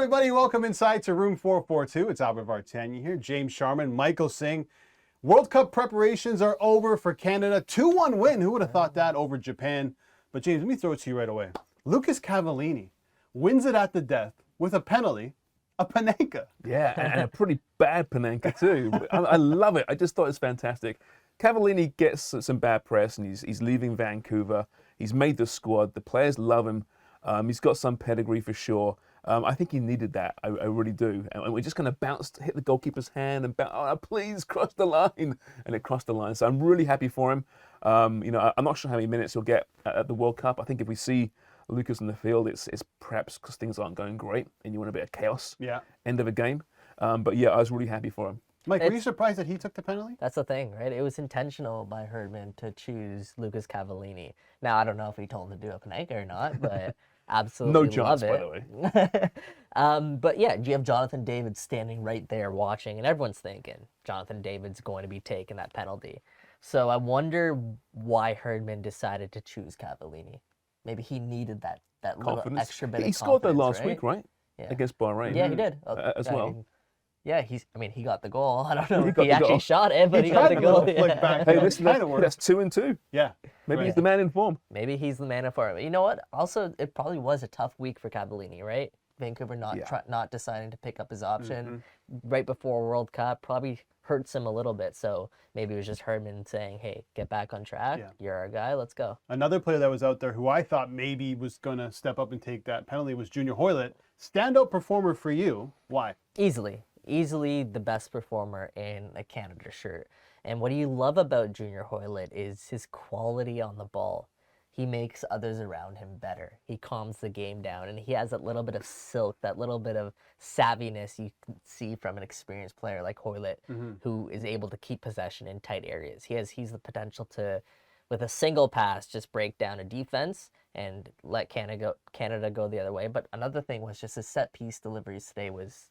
everybody. Welcome inside to room 442. It's Albert Vartanian here. James Sharman, Michael Singh. World Cup preparations are over for Canada. 2-1 win. Who would have thought that over Japan? But James, let me throw it to you right away. Lucas Cavallini wins it at the death with a penalty, a panenka. Yeah, and a pretty bad panenka too. I love it. I just thought it's fantastic. Cavallini gets some bad press, and he's leaving Vancouver. He's made the squad. The players love him. He's got some pedigree for sure. I think he needed that. I really do. And we just kind of hit the goalkeeper's hand and please cross the line. And it crossed the line. So I'm really happy for him. I'm not sure how many minutes he'll get at the World Cup. I think if we see Lucas in the field, it's perhaps because things aren't going great and you want a bit of chaos. Yeah. End of a game. But yeah, I was really happy for him. Mike, were you surprised that he took the penalty? That's the thing, right? It was intentional by Herdman to choose Lucas Cavallini. Now, I don't know if he told him to do a panenka or not, but absolutely No chance, love it. by the way. But yeah, you have Jonathan David standing right there watching, and everyone's thinking Jonathan David's going to be taking that penalty. So I wonder why Herdman decided to choose Cavallini. Maybe he needed that little extra bit of confidence. He scored there last right? week, right? Yeah. Against Bahrain. Yeah, he did. As well. Yeah, he got the goal. I don't know if got he the actually goal. shot it, but he got the goal. Yeah. Back. Hey, Yeah, listen, kind of worked. that's 2-2. Yeah. Maybe right. he's the man in form. Maybe he's the man for it. You know what? Also, it probably was a tough week for Cavallini, right? Vancouver not deciding to pick up his option right before World Cup probably hurts him a little bit. So maybe it was just Herdman saying, hey, get back on track. Yeah. You're our guy. Let's go. Another player that was out there who I thought maybe was going to step up and take that penalty was Junior Hoilett. Standout performer for you. Why? Easily the best performer in a Canada shirt. And what you love about Junior Hoilett is his quality on the ball. He makes others around him better. He calms the game down, and he has that little bit of silk, that little bit of savviness you can see from an experienced player like Hoilett, who is able to keep possession in tight areas. He's the potential to, with a single pass, just break down a defense and let Canada go the other way. But another thing was just his set piece deliveries today was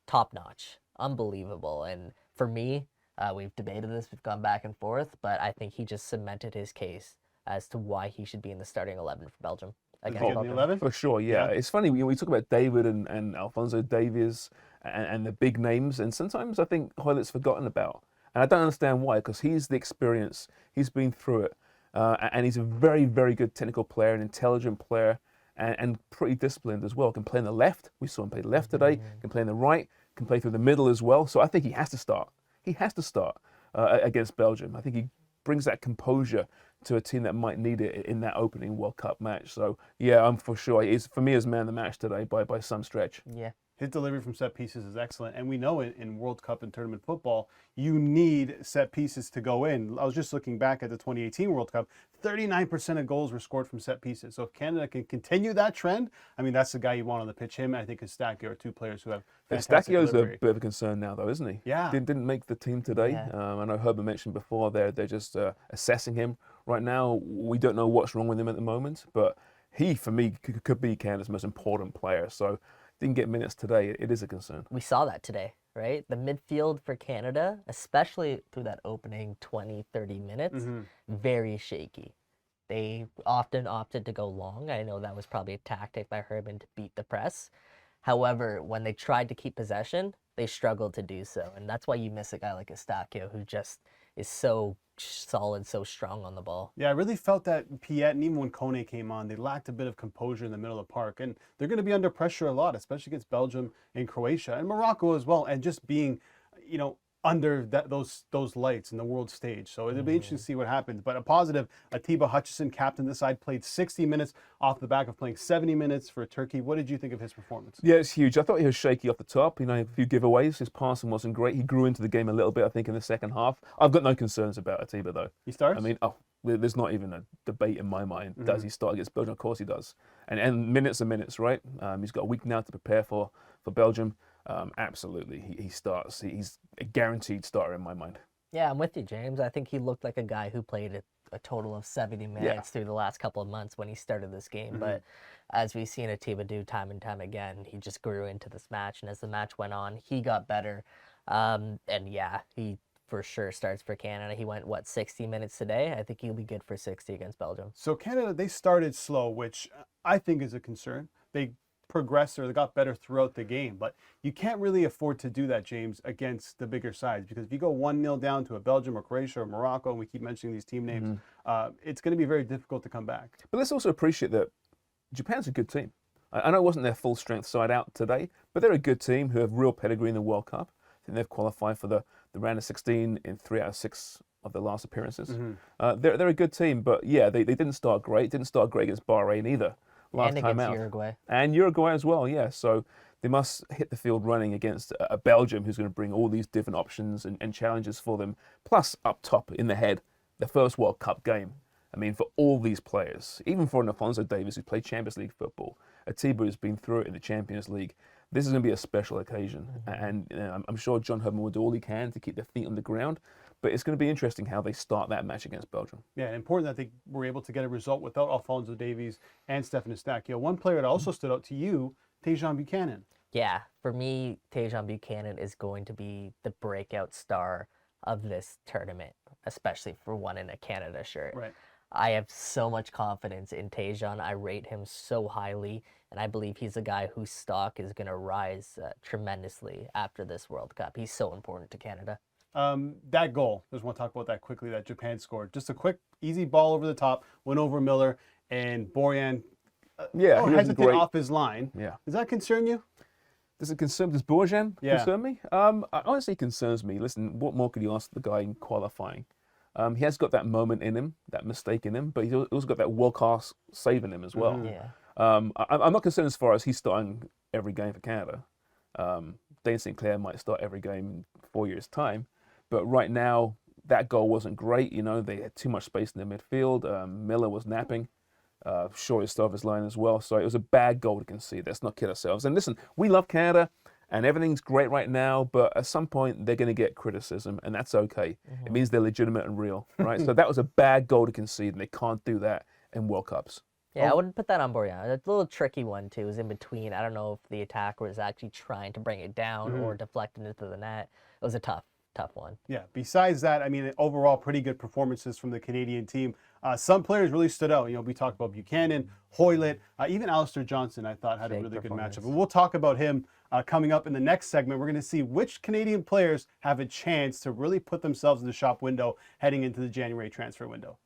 top notch, unbelievable. And for me, we've debated this, we've gone back and forth, but I think he just cemented his case as to why he should be in the starting 11 for Belgium. Against Belgium. 11? For sure, yeah. It's funny, we talk about David and Alphonso Davies and the big names, and sometimes I think Hoylett's forgotten about. And I don't understand why, because he's the experience, he's been through it, and he's a very, very good technical player, an intelligent player, and pretty disciplined as well. Can play on the left. We saw him play left today. Can play on the right. Can play through the middle as well. So I think he has to start. He has to start against Belgium. I think he brings that composure to a team that might need it in that opening World Cup match. So yeah, I'm for sure. He's, for me, as man of the match today by some stretch. Yeah. His delivery from set pieces is excellent. And we know in World Cup and tournament football, you need set pieces to go in. I was just looking back at the 2018 World Cup. 39% of goals were scored from set pieces. So if Canada can continue that trend, I mean, that's the guy you want on the pitch. Him and I think Estacchio are two players who have fantastic Estacchio's delivery. a bit of a concern now, though, isn't he? Yeah. Didn't make the team today. Yeah. I know Herbert mentioned before they're just assessing him right now. We don't know what's wrong with him at the moment, but he, for me, could be Canada's most important player. So didn't get minutes today. It is a concern. We saw that today, right? The midfield for Canada, especially through that opening 20, 30 minutes, very shaky. They often opted to go long. I know that was probably a tactic by Herdman to beat the press. However, when they tried to keep possession, they struggled to do so. And that's why you miss a guy like Estacchio, who just is so solid, so strong on the ball. Yeah, I really felt that Piet, and even when Kone came on, they lacked a bit of composure in the middle of the park. And they're going to be under pressure a lot, especially against Belgium and Croatia and Morocco as well. And just being, under those lights in the world stage. So it'll be interesting to see what happens. But a positive, Atiba Hutchinson, captain this side, played 60 minutes off the back of playing 70 minutes for Turkey. What did you think of his performance? Yeah, it's huge. I thought he was shaky off the top. A few giveaways. His passing wasn't great. He grew into the game a little bit, I think, in the second half. I've got no concerns about Atiba, though. He starts? I mean, there's not even a debate in my mind. Does he start against Belgium? Of course he does. And minutes are minutes, right? He's got a week now to prepare for Belgium. Absolutely, he starts. He's a guaranteed starter in my mind. Yeah, I'm with you, James. I think he looked like a guy who played a total of 70 minutes through the last couple of months when he started this game. But as we've seen Atiba do time and time again, he just grew into this match. And as the match went on, he got better. And yeah, he for sure starts for Canada. He went, 60 minutes today? I think he'll be good for 60 against Belgium. So Canada, they started slow, which I think is a concern. They progressed or they got better throughout the game. But you can't really afford to do that, James, against the bigger sides, because if you go 1-0 down to a Belgium or Croatia or Morocco, and we keep mentioning these team names, it's going to be very difficult to come back. But let's also appreciate that Japan's a good team. I know it wasn't their full strength side out today, but they're a good team who have real pedigree in the World Cup. I think they've qualified for the round of 16 in 3 out of 6 of their last appearances. They're a good team, but yeah, they didn't start great. Didn't start great against Bahrain either. Last and time against out. Uruguay. And Uruguay as well, yeah. So they must hit the field running against a Belgium who's going to bring all these different options and challenges for them. Plus, up top in the head, the first World Cup game. I mean, for all these players, even for an Alphonso Davies who played Champions League football, Atiba has been through it in the Champions League. This is going to be a special occasion. And I'm sure John Herdman will do all he can to keep their feet on the ground. But it's going to be interesting how they start that match against Belgium. Yeah, and important that they were able to get a result without Alphonso Davies and Stefan Eustáquio. One player that also stood out to you, Tajon Buchanan. Yeah, for me, Tajon Buchanan is going to be the breakout star of this tournament, especially for one in a Canada shirt. Right. I have so much confidence in Tajon. I rate him so highly, and I believe he's a guy whose stock is going to rise tremendously after this World Cup. He's so important to Canada. That goal, just want to talk about that quickly, that Japan scored. Just a quick, easy ball over the top, went over Miller, and Borjan hesitate off his line. Yeah. Does that concern you? Does Borjan concern me? It honestly concerns me. Listen, what more could you ask the guy in qualifying? He has got that moment in him, that mistake in him, but he's also got that world-class save in him as well. Yeah. I'm not concerned as far as he's starting every game for Canada. Dane St. Clair might start every game in 4 years' time. But right now, that goal wasn't great. You know, they had too much space in the midfield. Miller was napping. Shaw is still off his line as well. So it was a bad goal to concede. Let's not kid ourselves. And listen, we love Canada, and everything's great right now. But at some point, they're going to get criticism, and that's okay. It means they're legitimate and real, right? So that was a bad goal to concede, and they can't do that in World Cups. Yeah, I wouldn't put that on Borjan. It's a little tricky one, too. It was in between. I don't know if the attacker was actually trying to bring it down or deflect it into the net. It was a tough one. Yeah, besides that, I mean, overall, pretty good performances from the Canadian team. Some players really stood out. You know, we talked about Buchanan, Hoilett, even Alistair Johnson, I thought, had a really good matchup. And we'll talk about him coming up in the next segment. We're going to see which Canadian players have a chance to really put themselves in the shop window heading into the January transfer window.